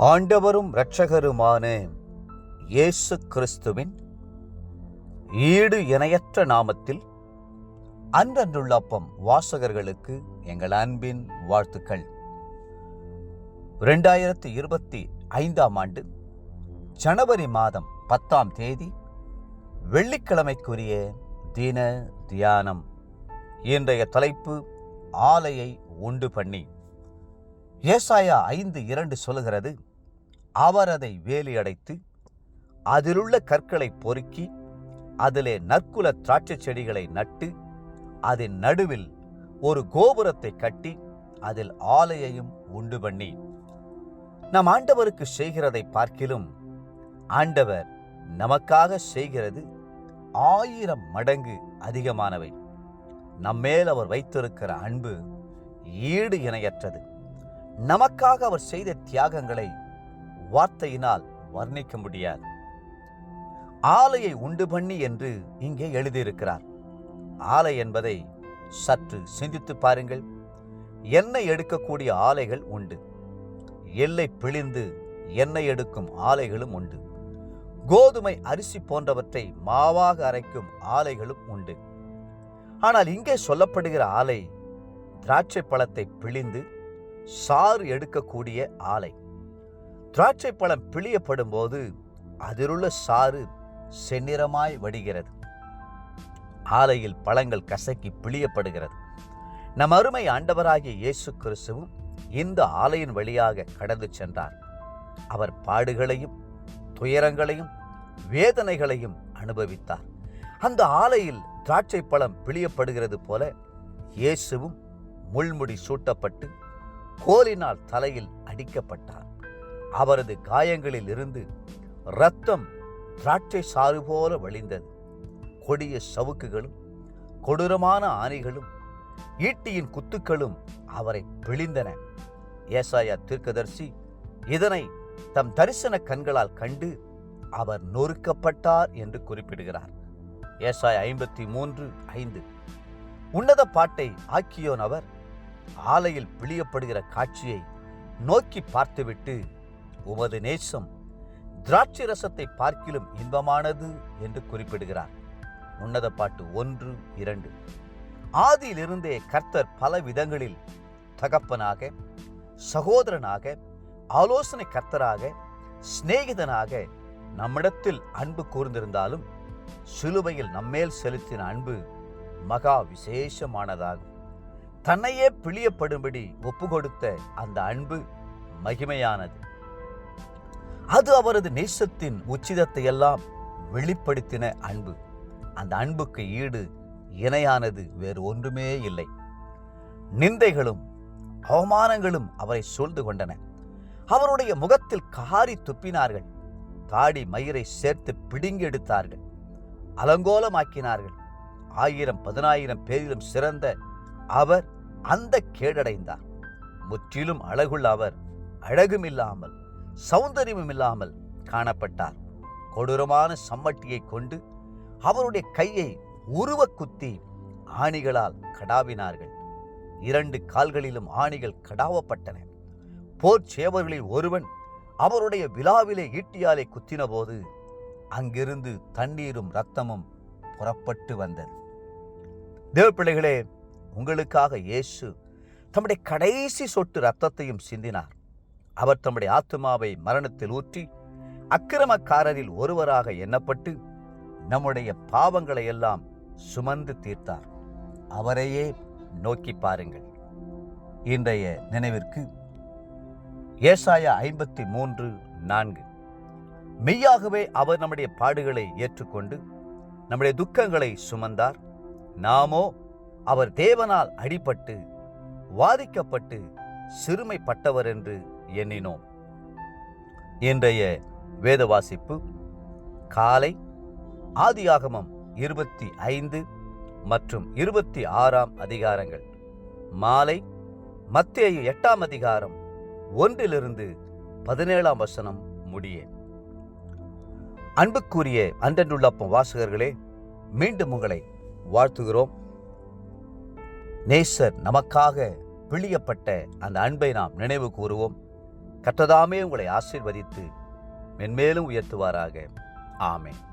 ஆண்டவரும் இரட்சகருமான இயேசு கிறிஸ்துவின் ஈடு இணையற்ற நாமத்தில் அன்றன்றுள்ள அப்பம் வாசகர்களுக்கு எங்கள் அன்பின் வாழ்த்துக்கள். 2025 ஆண்டு ஜனவரி மாதம் 10ஆம் தேதி வெள்ளிக்கிழமைக்குரிய தின தியானம். இன்றைய தலைப்பு ஆலையை உண்டு பண்ணி. ஏசாயா 5:2 சொல்லுகிறது, அவர் அதை வேலி அடைத்து அதிலுள்ள கற்களை பொறுக்கி அதிலே நற்குல திராட்சை செடிகளை நட்டு அதன் நடுவில் ஒரு கோபுரத்தை கட்டி அதில் ஆலையையும் உண்டு பண்ணி. நம் ஆண்டவருக்கு செய்கிறதை பார்க்கிலும் ஆண்டவர் நமக்காக செய்கிறது 1000 மடங்கு அதிகமானவை. நம்மேல் அவர் வைத்திருக்கிற அன்பு ஈடு இணையற்றது. நமக்காக அவர் செய்த தியாகங்களை வார்த்தையினால் வர்ணிக்க முடியாது. ஆலையை உண்டு பண்ணி என்று இங்கே எழுதியிருக்கிறார். ஆலை என்பதை சற்று சிந்தித்து பாருங்கள். எண்ணெய் எடுக்கக்கூடிய ஆலைகள் உண்டு, எள்ளை பிழிந்து எண்ணெய் எடுக்கும் ஆலைகளும் உண்டு, கோதுமை அரிசி போன்றவற்றை மாவாக அரைக்கும் ஆலைகளும் உண்டு. ஆனால் இங்கே சொல்லப்படுகிற ஆலை திராட்சை பழத்தை பிழிந்து சாறு எடுக்கக்கூடிய ஆலை. திராட்சை பழம் பிழியப்படும் போது அதிலுள்ள சாறு செந்நிறமாய் வடிகிறது. ஆலையில் பழங்கள் கசக்கி பிழியப்படுகிறது. நம் அருமை ஆண்டவராகிய இயேசு கிறிஸ்துவும் இந்த ஆலையின் வழியாக கடந்து சென்றார். அவர் பாடுகளையும் துயரங்களையும் வேதனைகளையும் அனுபவித்தார். அந்த ஆலையில் திராட்சை பழம் பிழியப்படுகிறது போல இயேசுவும் முள்முடி சூட்டப்பட்டு கோலினால் தலையில் அடிக்கப்பட்டார். அவரது காயங்களில் இருந்து இரத்தம் திராட்சை சாறு போல வழிந்தது. கொடிய சவுக்குகளும் கொடூரமான ஆணிகளும் ஈட்டியின் குத்துக்களும் அவரை பிழிந்தன. ஏசாயா தீர்க்கதரிசி இதனை தம் தரிசன கண்களால் கண்டு அவர் நொறுக்கப்பட்டார் என்று குறிப்பிடுகிறார். ஏசாயா 53:5. உன்னத பாட்டை ஆக்கியோன் அவர் ஆலையில் பிழியப்படுகிற காட்சியை நோக்கி பார்த்துவிட்டு, உமது நேசம் திராட்சை ரசத்தை பார்க்கிலும் இன்பமானது என்று குறிப்பிடுகிறார். உன்னத பாட்டு 1:2. ஆதியிலிருந்தே கர்த்தர் பல விதங்களில் தகப்பனாக, சகோதரனாக, ஆலோசனை கர்த்தராக, சிநேகிதனாக நம்மிடத்தில் அன்பு கூர்ந்திருந்தாலும் சிலுவையில் நம்மேல் செலுத்தின அன்பு மகா விசேஷமானதாகும். தன்னையே பிழியப்படும்படி ஒப்பு கொடுத்த அந்த அன்பு மகிமையானது. அது அவரது நேசத்தின் உச்சிதத்தை எல்லாம் வெளிப்படுத்தின அன்பு. அந்த அன்புக்கு ஈடு இணையானது வேறு ஒன்றுமே இல்லை. நிந்தைகளும் அவமானங்களும் அவரை சூழ்ந்து கொண்டன. அவருடைய முகத்தில் காரி துப்பினார்கள். தாடி மயிரை சேர்த்து பிடுங்கி எடுத்தார்கள், அலங்கோலமாக்கினார்கள். 1000-10,000 பேரிலும் சிறந்த அவர் அந்த கேடடைந்தார். முற்றிலும் அழகுள்ள அவர் அழகுமில்லாமல் சௌந்தரியமும் இல்லாமல் காணப்பட்டார். கொடூரமான சம்மட்டியை கொண்டு அவருடைய கையை உருவ குத்தி ஆணிகளால் கடாவினார்கள். 2 கால்களிலும் ஆணிகள் கடாவப்பட்டன. போர் சேவர்களில் ஒருவன் அவருடைய விலாவிலே ஈட்டியாலே குத்தின போது அங்கிருந்து தண்ணீரும் இரத்தமும் புறப்பட்டு வந்தது. தேவ பிள்ளைகளே, உங்களுக்காக இயேசு தம்முடைய கடைசி சொட்டு இரத்தத்தையும் சிந்தினார். அவர் தம்முடைய ஆத்துமாவை மரணத்தில் ஊற்றி அக்கிரமக்காரரில் ஒருவராக எண்ணப்பட்டு நம்முடைய பாவங்களை எல்லாம் சுமந்து தீர்த்தார். அவரையே நோக்கி பாருங்கள். இன்றைய நினைவிற்கு ஏசாயா 53:4. மெய்யாகவே அவர் நம்முடைய பாடுகளை ஏற்றுக்கொண்டு நம்முடைய துக்கங்களை சுமந்தார். நாமோ அவர் தேவனால் அடிபட்டு வாதிக்கப்பட்டு சிறுமைப்பட்டவர் என்று எண்ணினோம். இன்றைய வேத வாசிப்பு காலை ஆதியாகமம் 25 மற்றும் 26ஆம் அதிகாரங்கள், மாலை மத்தேயு 8ஆம் அதிகாரம் 1-17ஆம் வசனம் முடிய. அன்புக்குரிய அன்றன்றுள்ள அப்பம் வாசகர்களே, மீண்டும் உங்களை வாழ்த்துகிறோம். நேசர் நமக்காக பிழியப்பட்ட அந்த அன்பை நாம் நினைவு கூறுவோம். கர்த்ததாமே உங்களை ஆசீர்வதித்து மென்மேலும் உயர்த்துவாராக. ஆமென்.